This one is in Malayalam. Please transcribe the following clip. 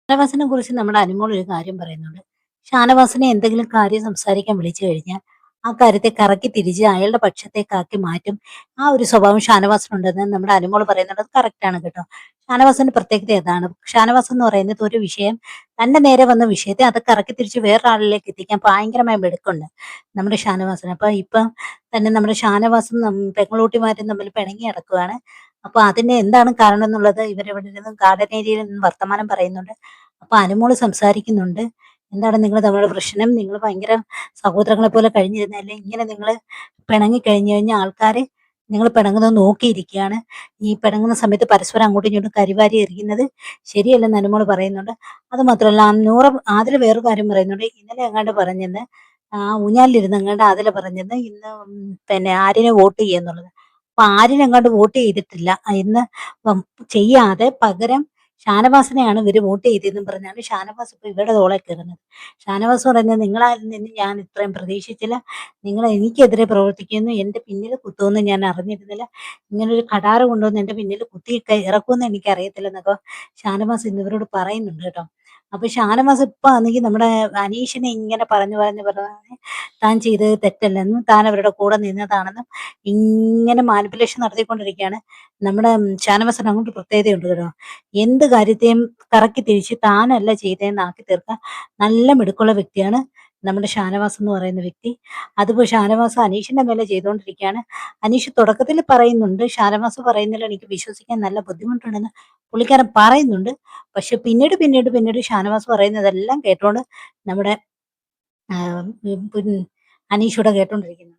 ഷാനവാസിനെ കുറിച്ച് നമ്മുടെ അനുമോൾ ഒരു കാര്യം പറയുന്നുണ്ട്. ഷാനവാസിനെ എന്തെങ്കിലും കാര്യം സംസാരിക്കാൻ വിളിച്ചു കഴിഞ്ഞാൽ ആ കാര്യത്തെ കറക്കി തിരിച്ച് അയാളുടെ പക്ഷത്തേക്കാക്കി മാറ്റും. ആ ഒരു സ്വഭാവം ഷാനവാസിനുണ്ടെന്ന് നമ്മുടെ അനുമോൾ പറയുന്നുണ്ട്. അത് കറക്റ്റാണ് കേട്ടോ. ഷാനവാസിന്റെ പ്രത്യേകത ഏതാണ്? ഷാനവാസ് എന്ന് പറയുന്നത് ഒരു വിഷയം തന്റെ നേരെ വന്ന വിഷയത്തെ അത് കറക്കി തിരിച്ച് വേറൊരാളിലേക്ക് എത്തിക്കാൻ ഭയങ്കരമായ മിടുക്കുണ്ട് നമ്മുടെ ഷാനവാസിന്. അപ്പൊ ഇപ്പം തന്നെ നമ്മുടെ ഷാനവാസും പെങ്ങളൂട്ടിമാരും തമ്മിൽ പിണങ്ങി നടക്കുകയാണ്. അപ്പൊ അതിന് എന്താണ് കാരണം എന്നുള്ളത് ഇവരിവിടെ ഇരുന്ന് ഗാർഡൻ ഏരിയയിൽ നിന്ന് വർത്തമാനം പറയുന്നുണ്ട്. അപ്പൊ അനുമോള് സംസാരിക്കുന്നുണ്ട്. എന്താണ് നിങ്ങൾ തമ്മിലുള്ള പ്രശ്നം? നിങ്ങൾ ഭയങ്കര സഹോദരങ്ങളെ പോലെ കഴിഞ്ഞിരുന്നതല്ലേ? ഇങ്ങനെ നിങ്ങൾ പിണങ്ങി കഴിഞ്ഞു കഴിഞ്ഞാൽ ആൾക്കാര് നിങ്ങൾ പിണങ്ങുന്നത് നോക്കിയിരിക്കുകയാണ്. ഈ പിണങ്ങുന്ന സമയത്ത് പരസ്പരം അങ്ങോട്ടും ഇങ്ങോട്ടും കരിവാരി എറിയുന്നത് ശരിയല്ലെന്ന് അനുമോള് പറയുന്നുണ്ട്. അത് മാത്രമല്ല ആദില വേറൊരു കാര്യം പറയുന്നുണ്ട്. ഇന്നലെ എങ്ങാണ്ട് പറഞ്ഞെന്ന് ഊഞ്ഞാലിലിരുന്ന് എങ്ങാണ്ട് ആദില പറഞ്ഞെന്ന് ഇന്ന് പിന്നെ ആര്യനെ വോട്ട് ചെയ്യുന്നുള്ളത്. അപ്പൊ ആര്യനെങ്ങാണ്ട് വോട്ട് ചെയ്തിട്ടില്ല. ഇന്ന് ചെയ്യാതെ പകരം ഷാനവാസിനെയാണ് ഇവര് വോട്ട് ചെയ്തതെന്നും പറഞ്ഞാണ് ഷാനവാസ് ഇപ്പൊ ഇവരുടെ തോളെ കയറുന്നത്. ഷാനവാസ് പറയുന്നത് നിങ്ങളാരിൽ നിന്ന് ഞാൻ ഇത്രയും പ്രതീക്ഷിച്ചില്ല. നിങ്ങൾ എനിക്കെതിരെ പ്രവർത്തിക്കുന്നു, എന്റെ പിന്നിൽ കുത്തുമെന്ന് ഞാൻ അറിഞ്ഞിരുന്നില്ല. ഇങ്ങനൊരു കടാറ് കൊണ്ടുവന്ന് എന്റെ പിന്നിൽ കുത്തി ഇറക്കുമെന്ന് എനിക്ക് അറിയത്തില്ലെന്നൊക്കെ ഷാനവാസ് ഇന്ന് ഇവരോട് പറയുന്നുണ്ട് കേട്ടോ. അപ്പൊ ഷാനവാസ് ഇപ്പൊ ആണെങ്കിൽ നമ്മുടെ അനീഷിനെ ഇങ്ങനെ പറഞ്ഞു താൻ ചെയ്തത് തെറ്റല്ലെന്നും താൻ അവരുടെ കൂടെ നിന്നതാണെന്നും ഇങ്ങനെ മാനിപ്പുലേഷൻ നടത്തിക്കൊണ്ടിരിക്കുകയാണ്. നമ്മുടെ ഷാനവാസിന് അങ്ങോട്ട് പ്രത്യേകതയുണ്ട് കേട്ടോ. എന്ത് കാര്യത്തെയും കറക്കി തിരിച്ച് താനല്ല ചെയ്തതെന്ന് ആക്കി തീർക്കാൻ നല്ല മിടുക്കുള്ള വ്യക്തിയാണ് നമ്മുടെ ഷാനവാസ് എന്ന് പറയുന്ന വ്യക്തി. അതിപ്പോ ഷാനവാസ് അനീഷിന്റെ മേലെ ചെയ്തുകൊണ്ടിരിക്കുകയാണ്. അനീഷ് തുടക്കത്തിൽ പറയുന്നുണ്ട്, ഷാനവാസ് പറയുന്നതിൽ എനിക്ക് വിശ്വസിക്കാൻ നല്ല ബുദ്ധിമുട്ടുണ്ടെന്ന് പുള്ളിക്കാരൻ പറയുന്നുണ്ട്. പക്ഷെ പിന്നീട് ഷാനവാസ് പറയുന്നതെല്ലാം കേട്ടോണ്ട് നമ്മുടെ അനീഷൂടെ കേട്ടോണ്ടിരിക്കുന്നു.